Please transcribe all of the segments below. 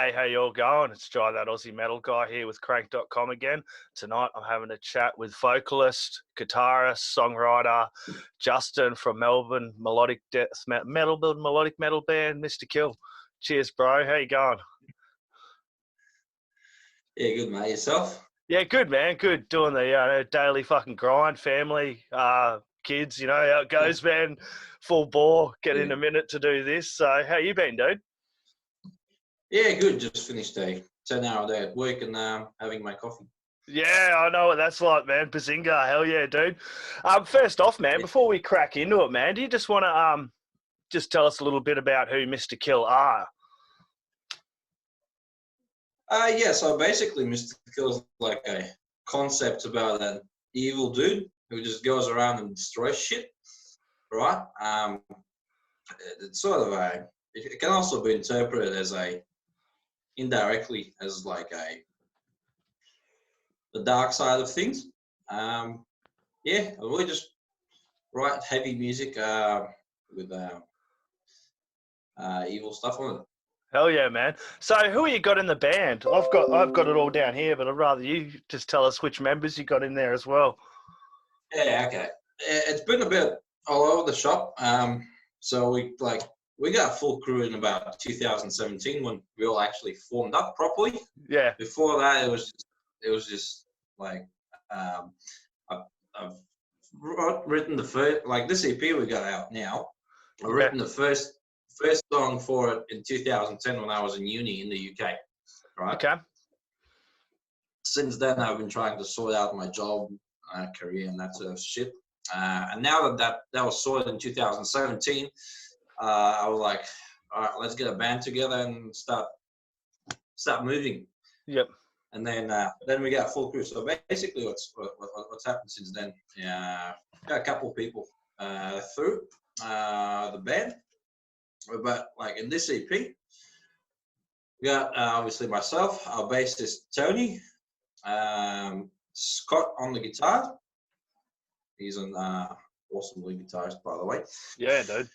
Hey, how you all going? It's Jai, that Aussie metal guy here with Crannk.com again. Tonight I'm having a chat with vocalist, guitarist, songwriter, Justin from Melbourne, Melodic melodic metal band, Mr.Kill. Cheers, bro. How you going? Yeah, good, mate. Yourself? Yeah, good, man. Good. Doing the daily fucking grind, family, kids, you know how it goes, man. Full bore. Get in a minute to do this. So how you been, dude? Yeah, good. Just finished a 10-hour day at work and having my coffee. Yeah, I know what that's like, man. Bazinga, hell yeah, dude. First off, man, before we crack into it, man, do you just want to just tell us a little bit about who Mr.Kill are? Yeah, so basically Mr.Kill is like a concept about an evil dude who just goes around and destroys shit, right? It's sort of it can also be interpreted as indirectly as like the dark side of things. Yeah, I really just write heavy music with evil stuff on it. Hell yeah, man. So who you got in the band? I've got it all down here, but I'd rather you just tell us which members you got in there as well. Yeah, okay. It's been a bit all over the shop. So we got a full crew in about 2017 when we all actually formed up properly. Yeah. Before that, it was just like I've written the first, like this EP we got out now. I've written the first song for it in 2010 when I was in uni in the UK. Right. Okay. Since then, I've been trying to sort out my job, career, and that sort of shit. And now that was sorted in 2017, I was like, all right, let's get a band together and start moving. Yep. And then we got a full crew. So basically, what's happened since then? Got a couple of people through the band, but like in this EP, we got obviously myself, our bassist Tony, Scott on the guitar. He's an awesome lead guitarist, by the way. Yeah, dude.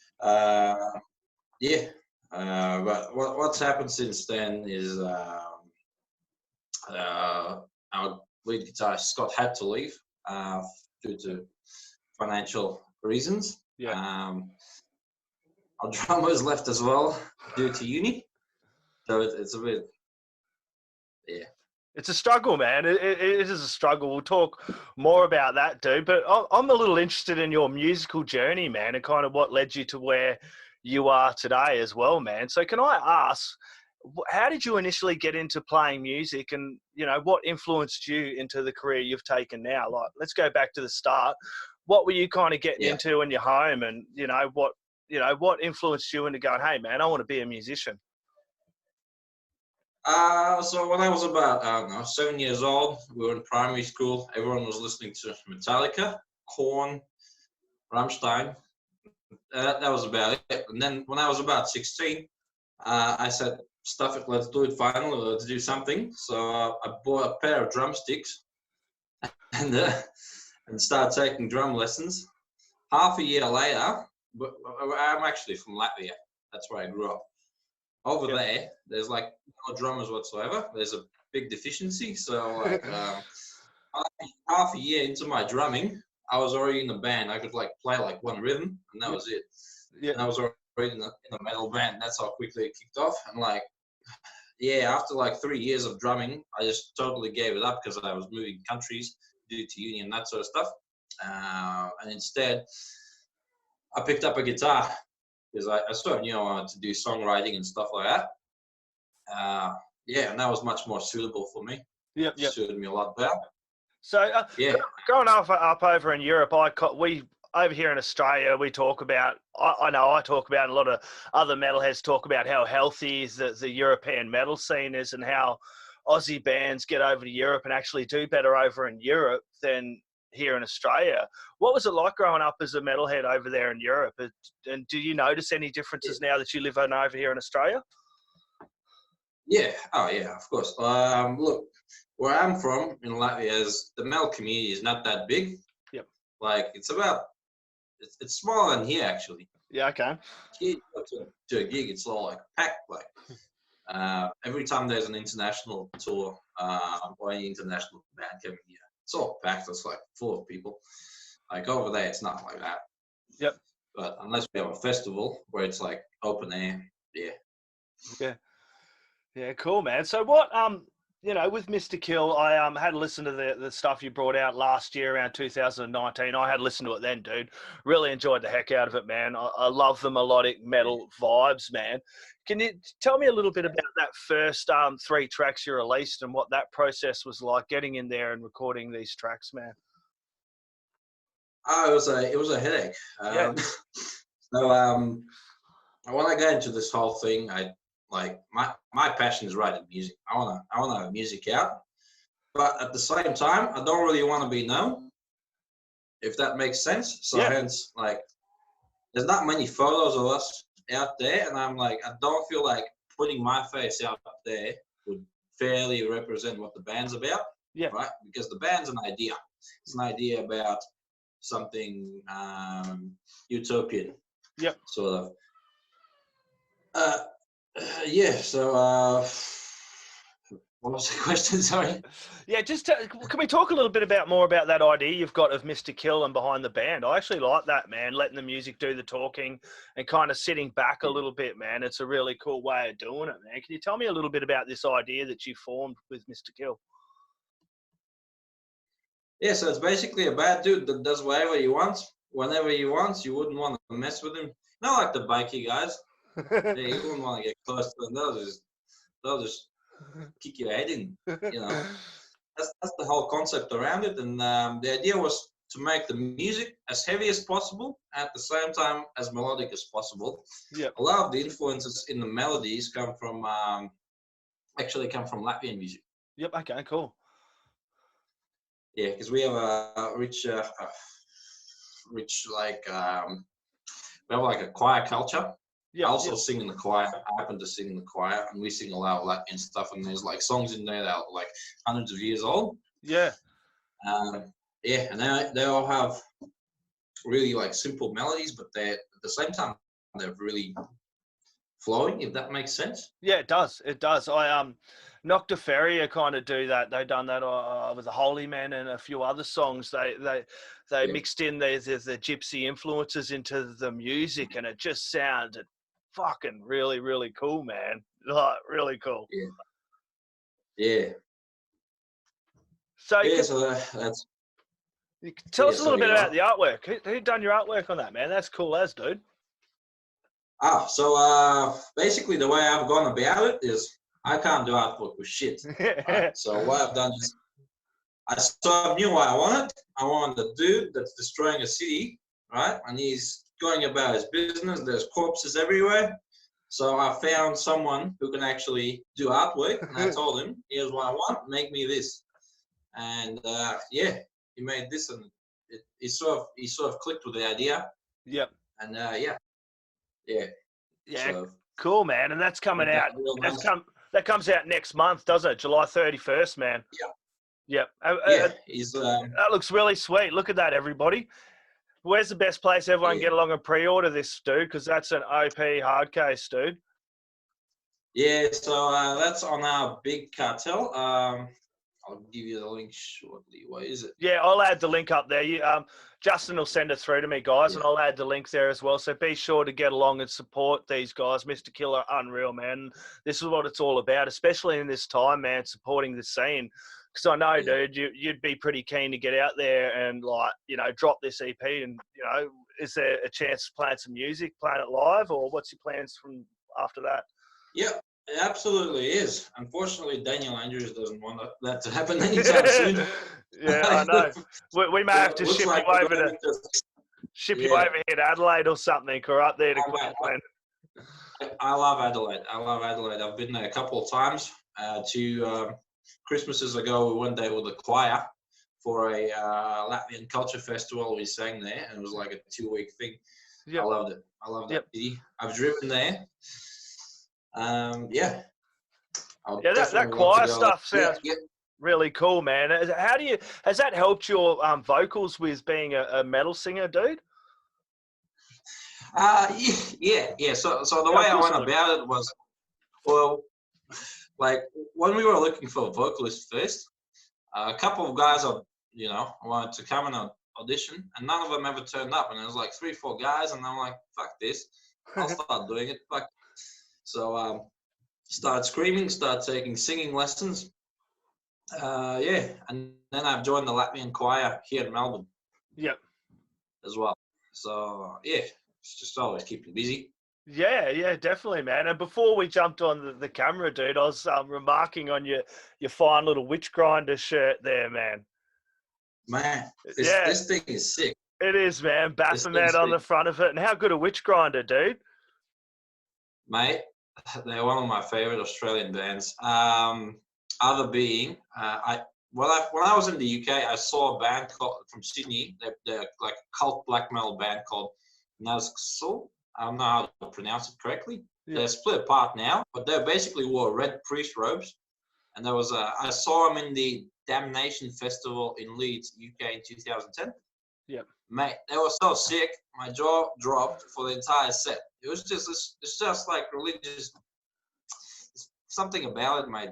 Yeah. But what's happened since then is our lead guitarist Scott had to leave due to financial reasons. Yeah. Our drummer's left as well due to uni. So it's a bit, yeah. It's a struggle, man. It is a struggle. We'll talk more about that, dude. But I'm a little interested in your musical journey, man, and kind of what led you to where you are today as well, man. So can I ask, how did you initially get into playing music, and you know what influenced you into the career you've taken now? Like, let's go back to the start. What were you kind of getting into in your home, and what influenced you into going, hey, man, I want to be a musician? So when I was about, I don't know, 7 years old, we were in primary school. Everyone was listening to Metallica, Korn, Rammstein. That was about it. And then when I was about 16, I said, stuff it, let's do it finally, let's do something. So I bought a pair of drumsticks and started taking drum lessons. Half a year later, I'm actually from Latvia. That's where I grew up. Over there, there's like no drummers whatsoever. There's a big deficiency. So like half a year into my drumming, I was already in the band. I could like play like one rhythm, and that was it. Yeah. And I was already in a metal band. That's how quickly it kicked off. And like, yeah, after like 3 years of drumming, I just totally gave it up because I was moving countries due to uni and that sort of stuff. And instead, I picked up a guitar because I sort of knew I wanted to do songwriting and stuff like that. Yeah, and that was much more suitable for me. Yep. Suited me a lot better. So, growing up over in Europe, we over here in Australia, we talk about, I know I talk about, a lot of other metalheads talk about how healthy the European metal scene is, and how Aussie bands get over to Europe and actually do better over in Europe than here in Australia. What was it like growing up as a metalhead over there in Europe? And do you notice any differences now that you live over here in Australia? Yeah. Oh, yeah, of course. Look, where I'm from in Latvia, the metal community is not that big. Yep. Like it's smaller than here actually. Yeah. Okay. Here, to a gig, it's all like packed. Like Every time there's an international tour or any international band coming here, it's all packed. It's like full of people. Like over there, it's not like that. Yep. But unless we have a festival where it's like open air, yeah. Yeah. Yeah, cool, man. So what, you know, with Mr.Kill, I had to listen to the stuff you brought out last year around 2019. I had listened to it then, dude. Really enjoyed the heck out of it, man. I love the melodic metal vibes, man. Can you tell me a little bit about that first 3 tracks you released and what that process was like, getting in there and recording these tracks, man? Oh, it was a headache. Yeah. So when I got into this whole thing, I like my passion is writing music. I wanna have music out, but at the same time, I don't really want to be known, if that makes sense. So Yeah. hence, like, there's not many photos of us out there, and I'm like, I don't feel like putting my face out there would fairly represent what the band's about. Yeah. Right? Because the band's an idea. It's an idea about something utopian. Yep. Sort of. Yeah. So, what was the question? Sorry. Yeah, just can we talk a little bit more about that idea you've got of Mr.Kill and behind the band? I actually like that, man. Letting the music do the talking and kind of sitting back a little bit, man. It's a really cool way of doing it, man. Can you tell me a little bit about this idea that you formed with Mr.Kill? Yeah, so it's basically a bad dude that does whatever he wants, whenever he wants. You wouldn't want to mess with him. Not like the bikie guys. Yeah, you wouldn't want to get close to them. They'll just kick your head in. You know, that's the whole concept around it. And the idea was to make the music as heavy as possible, at the same time as melodic as possible. Yep. A lot of the influences in the melodies come from Latvian music. Yep. Okay. Cool. Yeah, because we have a rich like we have like a choir culture. Yeah. I also sing in the choir. I happen to sing in the choir, and we sing a lot of Latvian stuff. And there's like songs in there that are like hundreds of years old. Yeah. Yeah, and they all have really like simple melodies, but they're at the same time they're really flowing. If that makes sense. Yeah, it does. It does. I Noctiferia kind of do that. They done that with the Holy Man and a few other songs. They mixed in the gypsy influences into the music, and it just sounded fucking really, really cool, man. Like, really cool. Yeah. So that's. You can tell us a little bit about the artwork. Who done your artwork on that, man? That's cool as, dude. So basically the way I've gone about it is I can't do artwork with shit. Right? So what I've done is I knew what I wanted. I wanted a dude that's destroying a city, right? And he's going about his business. There's corpses everywhere. So I found someone who can actually do artwork, and I told him, here's what I want, make me this. And yeah, he made this, and he sort of clicked with the idea. Yep. And yeah. So, cool, man. And that's coming out. That comes out next month, doesn't it? July 31st, man. Yeah. Yep. That looks really sweet. Look at that, everybody. Where's the best place everyone can get along and pre-order this, dude? Because that's an OP hard case, dude. Yeah, so that's on our big cartel. I'll give you the link shortly. What is it? Yeah, I'll add the link up there. Justin will send it through to me, guys, and I'll add the link there as well. So be sure to get along and support these guys. Mr.Kill are unreal, man. This is what it's all about, especially in this time, man, supporting the scene. Because I know, dude, you'd be pretty keen to get out there and, like, you know, drop this EP and, you know, is there a chance to play some music, playing it live, or what's your plans from after that? Yeah, it absolutely is. Unfortunately, Daniel Andrews doesn't want that to happen anytime soon. Yeah, I know. We may have to ship you over here to Adelaide or something, or up there to Queensland. I love Adelaide. I've been there a couple of times. 2 Christmases ago, we went there with a choir for a Latvian culture festival. We sang there, and it was like a 2-week thing. Yep. I loved it. I loved that city. I've driven there. Yeah, that choir stuff sounds really cool, man. Has that helped your vocals with being a metal singer, dude? Yeah. So the way I went about it was, well, like when we were looking for a vocalist first, a couple of guys wanted to come and audition, and none of them ever turned up. And there was like 3-4 guys, and I'm like, fuck this, I'll start doing it. Fuck. So started screaming, started taking singing lessons. And then I've joined the Latvian choir here in Melbourne. Yep. As well. So it's just always keeping busy. Yeah, definitely, man. And before we jumped on the camera, dude, I was remarking on your fine little Witchgrinder shirt there, man. Man, this thing is sick. It is, man. Baphomet on the front of it. And how good a Witchgrinder, dude? Mate, they're one of my favorite Australian bands. Other being, when I was in the UK, I saw a band from Sydney. They're like a cult black metal band called Nazxul. I don't know how to pronounce it correctly. Yeah. They're split apart now, but they basically wore red priest robes. And there was I saw them in the Damnation Festival in Leeds, UK in 2010. Yep. Mate, they were so sick. My jaw dropped for the entire set. It's just like religious. Something about it, mate.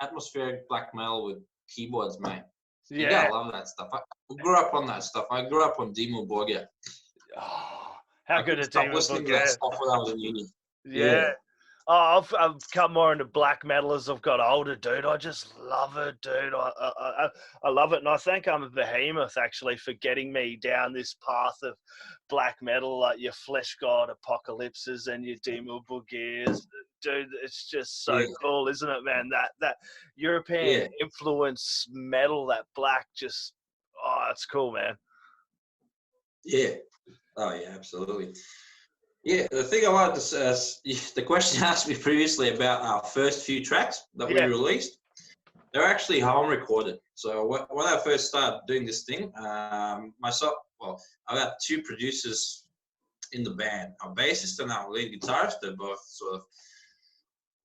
Atmospheric black metal with keyboards, mate. Yeah. You gotta love that stuff. I grew up on that stuff. I grew up on Dimmu Borgir. Oh, how good a Dimmu listening to that stuff when I was in uni. Yeah. Oh, I've come more into black metal as I've got older, dude. I just love it, dude. I love it, and I think I'm a behemoth actually for getting me down this path of black metal, like your Flesh God Apocalypses and your Dimmu Borgirs. Dude, it's just so cool, isn't it, man? That European influence metal, that black, just it's cool, man. Yeah. Oh yeah, absolutely. Yeah, the thing I wanted to say is the question you asked me previously about our first few tracks that we released, they're actually home recorded. So when I first started doing this thing, I got 2 producers in the band, our bassist and our lead guitarist. They both sort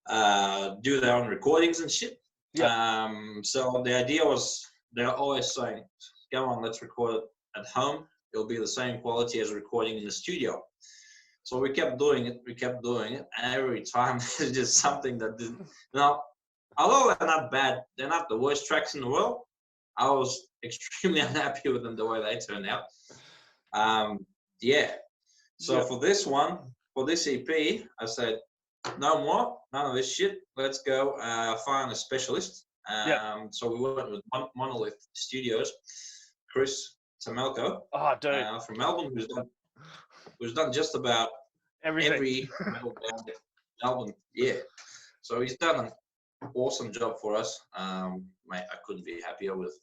of do their own recordings and shit. Yeah. So the idea was, they're always saying, come on, let's record it at home. It'll be the same quality as recording in the studio. So we kept doing it, and every time there's just something that didn't, although they're not bad, they're not the worst tracks in the world, I was extremely unhappy with them the way they turned out. So for this one, for this EP, I said, no more, none of this shit, let's go find a specialist. So we went with Monolith Studios, Chris Themelco, from Melbourne, who's done just about every metal band in Melbourne. Yeah. So he's done an awesome job for us. Mate, I couldn't be happier with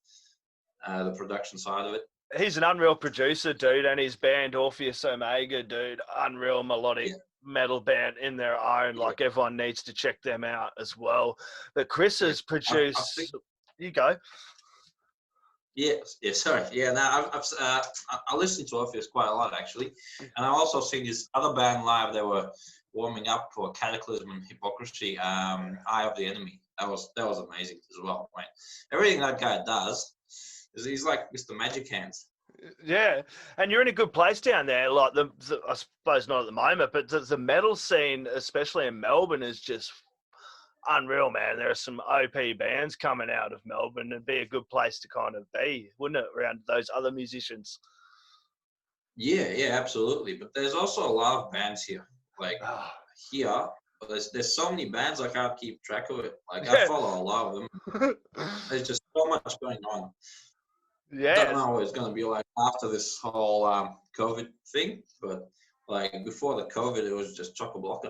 the production side of it. He's an unreal producer, dude, and his band Orpheus Omega, dude, unreal melodic metal band in their own. Like, everyone needs to check them out as well. But Chris has produced. You go. Sorry. Yeah, now I listened to Orpheus quite a lot, actually. And I also seen this other band live. They were warming up for Cataclysm and Hypocrisy, Eye of the Enemy. That was amazing as well, mate. Everything that guy does, he's like Mr. Magic Hands. Yeah, and you're in a good place down there. Like, I suppose not at the moment, but the metal scene, especially in Melbourne, is just unreal, man. There are some OP bands coming out of Melbourne. It'd be a good place to kind of be, wouldn't it, around those other musicians? Yeah, absolutely. But there's also a lot of bands here. Like here, there's so many bands I can't keep track of it. Like, I follow a lot of them. There's just so much going on. Yeah. I don't know what it's going to be like after this whole COVID thing, but like before the COVID, it was just chock-a-block.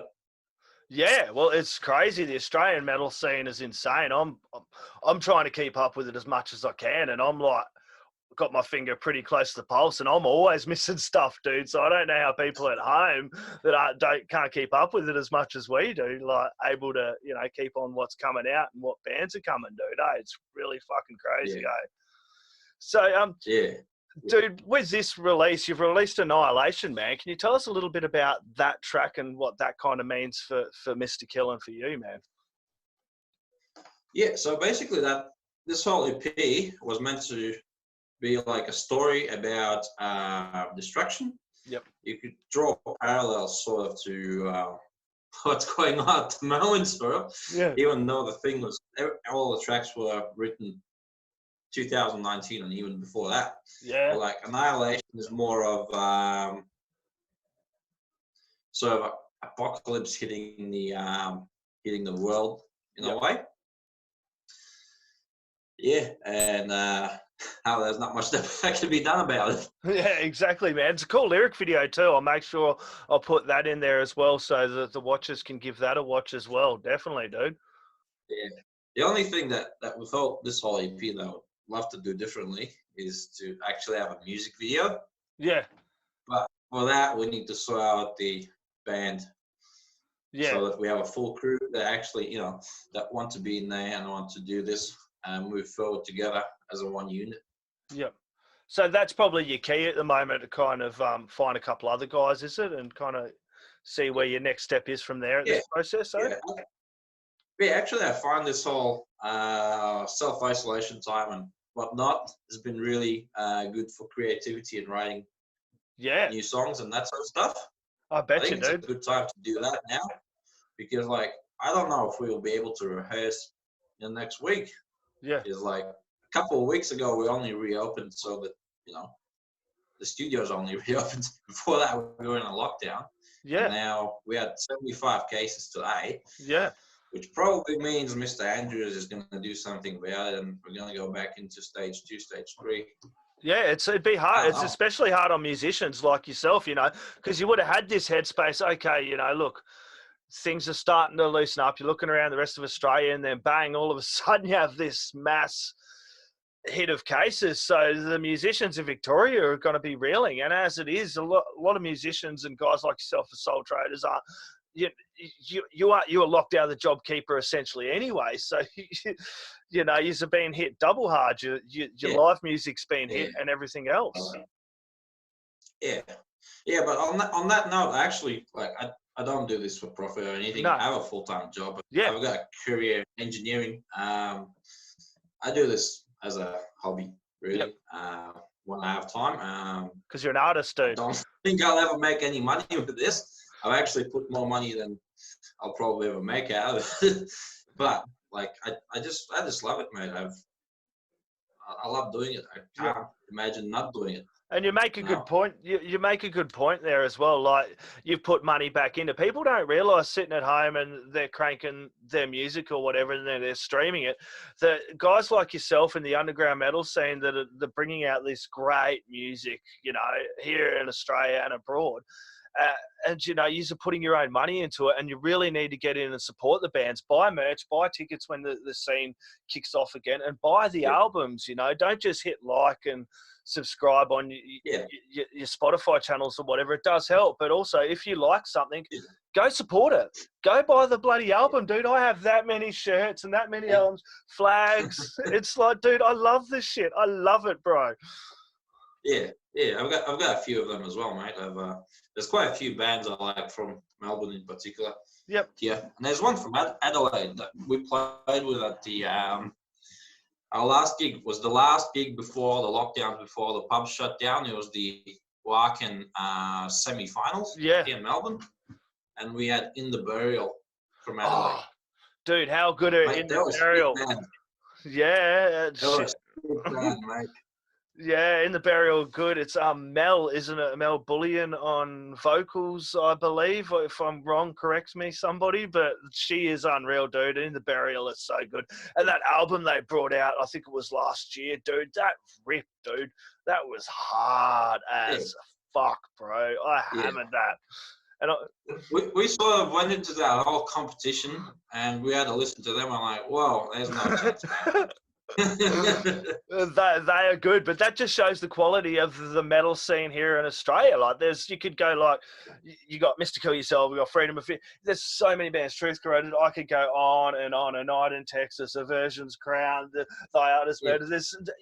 Yeah, well, it's crazy. The Australian metal scene is insane. I'm trying to keep up with it as much as I can, and I'm like, got my finger pretty close to the pulse, and I'm always missing stuff, dude. So I don't know how people at home that can't keep up with it as much as we do, like, able to, keep on what's coming out and what bands are coming, dude. It's really fucking crazy, So, dude, with this release, you've released Annihilation, man. Can you tell us a little bit about that track and what that kind of means for Mr.Kill and for you, man? Yeah, so basically this whole EP was meant to be like a story about destruction. Yep. You could draw parallels sort of to what's going on at the moment for it. Yeah. Even though the thing was, all the tracks were written 2019 and even before that. Yeah. But like Annihilation is more of sort of apocalypse hitting the world in a way. Yeah, and how there's not much that can be done about it. Yeah, exactly, man. It's a cool lyric video too. I'll make sure I'll put that in there as well so that the watchers can give that a watch as well. Definitely, dude. Yeah. The only thing that without this whole EP that I would love to do differently is to actually have a music video. Yeah. But for that, we need to sort out the band. Yeah. So that we have a full crew that actually, that want to be in there and want to do this and move forward together as a one unit. Yeah. So that's probably your key at the moment to kind of find a couple other guys, is it? And kind of see where your next step is from there at this process, eh? Yeah, actually, I find this whole self-isolation time and whatnot has been really good for creativity and writing new songs and that sort of stuff. I bet think you, it's dude. a good time to do that now because, like, I don't know if we will be able to rehearse in the next week. Yeah. Because, like, a couple of weeks ago, we only reopened so that, the studios only reopened. Before that, we were in a lockdown. Yeah. And now we had 75 cases today. Yeah. Which probably means Mr. Andrews is going to do something about it, and we're going to go back into stage 2, stage 3. Yeah, it'd be hard. It's especially hard on musicians like yourself, because you would have had this headspace. Okay, look, things are starting to loosen up. You're looking around the rest of Australia, and then bang, all of a sudden you have this mass hit of cases. So the musicians in Victoria are going to be reeling. And as it is, a lot of musicians and guys like yourself as sole traders are. You are locked out of the job keeper essentially anyway. So you're being hit double hard. Your live music's been hit and everything else. Yeah, but on that note, actually, like I don't do this for profit or anything. No. I have a full-time job. Yeah. I've got a career in engineering. I do this as a hobby, really. When I have time. Because you're an artist, dude. I don't think I'll ever make any money with this. I've actually put more money than I'll probably ever make out of it. But like, I just love it, mate. I love doing it. I can't imagine not doing it. And you make a good point. You make a good point there as well. Like, you've put money back into. People don't realise sitting at home and they're cranking their music or whatever, and they're streaming it. That guys like yourself in the underground metal scene that are bringing out this great music, here in Australia and abroad. And you're putting your own money into it, and you really need to get in and support the bands. Buy merch, buy tickets when the scene kicks off again, and buy the albums. Don't just hit like and subscribe on your Spotify channels or whatever. It does help, but also if you like something, go support it. Go buy the bloody album, dude. I have that many shirts and that many albums, flags. It's like, dude, I love this shit. I love it, bro. Yeah. I've got a few of them as well, mate. There's quite a few bands I like from Melbourne in particular. Yep. Yeah, and there's one from Adelaide that we played with at the our last gig was the last gig before the lockdown, before the pub shut down. It was the Warken semi-finals here in Melbourne, and we had In the Burial from Adelaide. Oh, dude, how good are In the Burial? Yeah, that was good band, mate. Yeah, In the Burial, good. It's Mel, isn't it? Mel Bullion on vocals, I believe. If I'm wrong, correct me, somebody. But she is unreal, dude. In the Burial is so good. And that album they brought out, I think it was last year, dude. That ripped, dude. That was hard as fuck, bro. I hammered that. And we sort of went into that whole competition, and we had to listen to them. I'm like, whoa, there's no chance, man. They are good, but that just shows the quality of the metal scene here in Australia. Like, you could go like, you got Mr.Kill yourself, we got Freedom of Fear. There's so many bands, Truth Corroded. I could go on and on and on. In Texas, Aversion's Crown, the Artist Murder.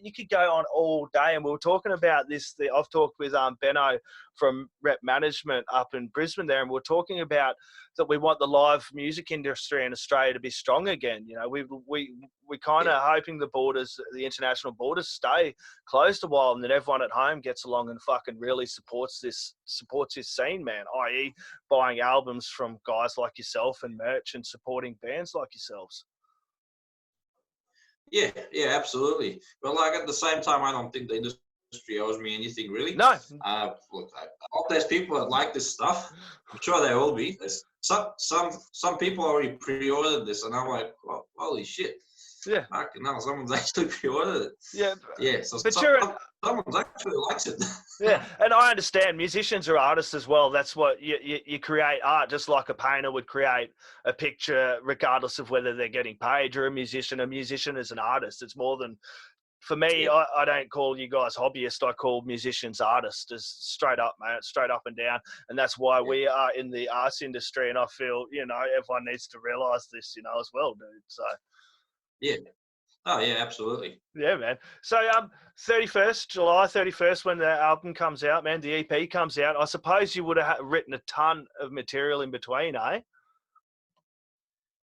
You could go on all day, and we were talking about this. I've talked with Benno from Rep Management up in Brisbane there, and we're talking about that we want the live music industry in Australia to be strong again. You know, we kind of hoping the international borders stay closed a while, and that everyone at home gets along and fucking really supports this scene, man, i.e. buying albums from guys like yourself and merch and supporting bands like yourselves. Yeah, absolutely. But like at the same time, I don't think the industry owes me anything really. No. Look, I hope there's people that like this stuff. I'm sure there will be. There's some people already pre-ordered this, and I'm like, well, holy shit. Yeah. Fucking hell, someone's actually pre-ordered it. Yeah. Yeah. So but someone's actually likes it. Yeah, and I understand musicians are artists as well. That's what you create art, just like a painter would create a picture, regardless of whether they're getting paid. You're a musician. A musician is an artist. It's more than, for me, Yeah. I don't call you guys hobbyists. I call musicians artists, just straight up, man, straight up and down. And that's why we are in the arts industry. And I feel, you know, everyone needs to realize this, you know, as well, dude. So. Yeah. Oh yeah, absolutely. Yeah, man. So, July 31st, when the album comes out, man, the EP comes out. I suppose you would have written a ton of material in between, eh?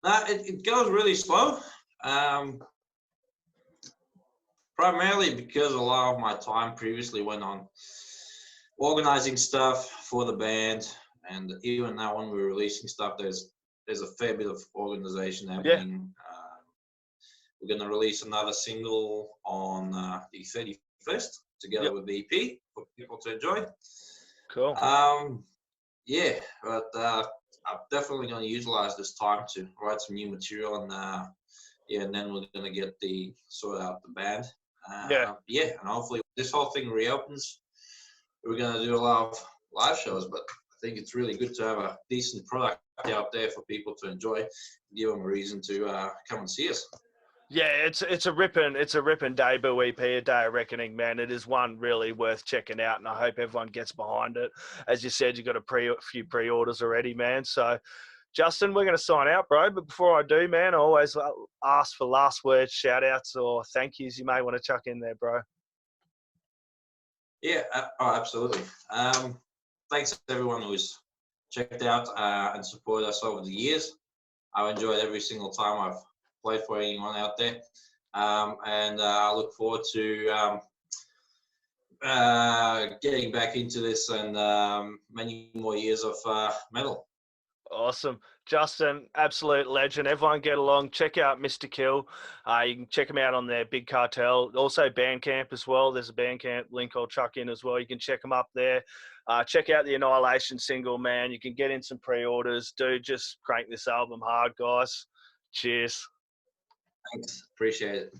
No, it goes really slow. Primarily because a lot of my time previously went on organizing stuff for the band, and even now when we're releasing stuff, there's a fair bit of organization happening. We're going to release another single on the 31st, together with the EP for people to enjoy. Cool. Yeah, but I'm definitely going to utilize this time to write some new material, and and then we're going to get sort out the band. And hopefully this whole thing reopens. We're going to do a lot of live shows, but I think it's really good to have a decent product out there for people to enjoy, give them a reason to come and see us. Yeah, it's a ripping debut EP, A Day of Reckoning, man. It is one really worth checking out, and I hope everyone gets behind it. As you said, you got a few pre-orders already, man. So, Justin, we're going to sign out, bro. But before I do, man, I always ask for last words, shout-outs, or thank yous you may want to chuck in there, bro. Yeah, absolutely. Thanks to everyone who's checked out and supported us over the years. I've enjoyed every single time I've played for anyone out there, and I look forward to getting back into this and many more years of metal. Awesome. Justin, absolute legend. Everyone get along. Check out Mr.Kill. You can check them out on their Big Cartel. Also Bandcamp as well. There's a Bandcamp link I'll chuck in as well. You can check them up there. Check out the Annihilation single, man. You can get in some pre-orders. Dude, just crank this album hard, guys. Cheers. Thanks. Appreciate it.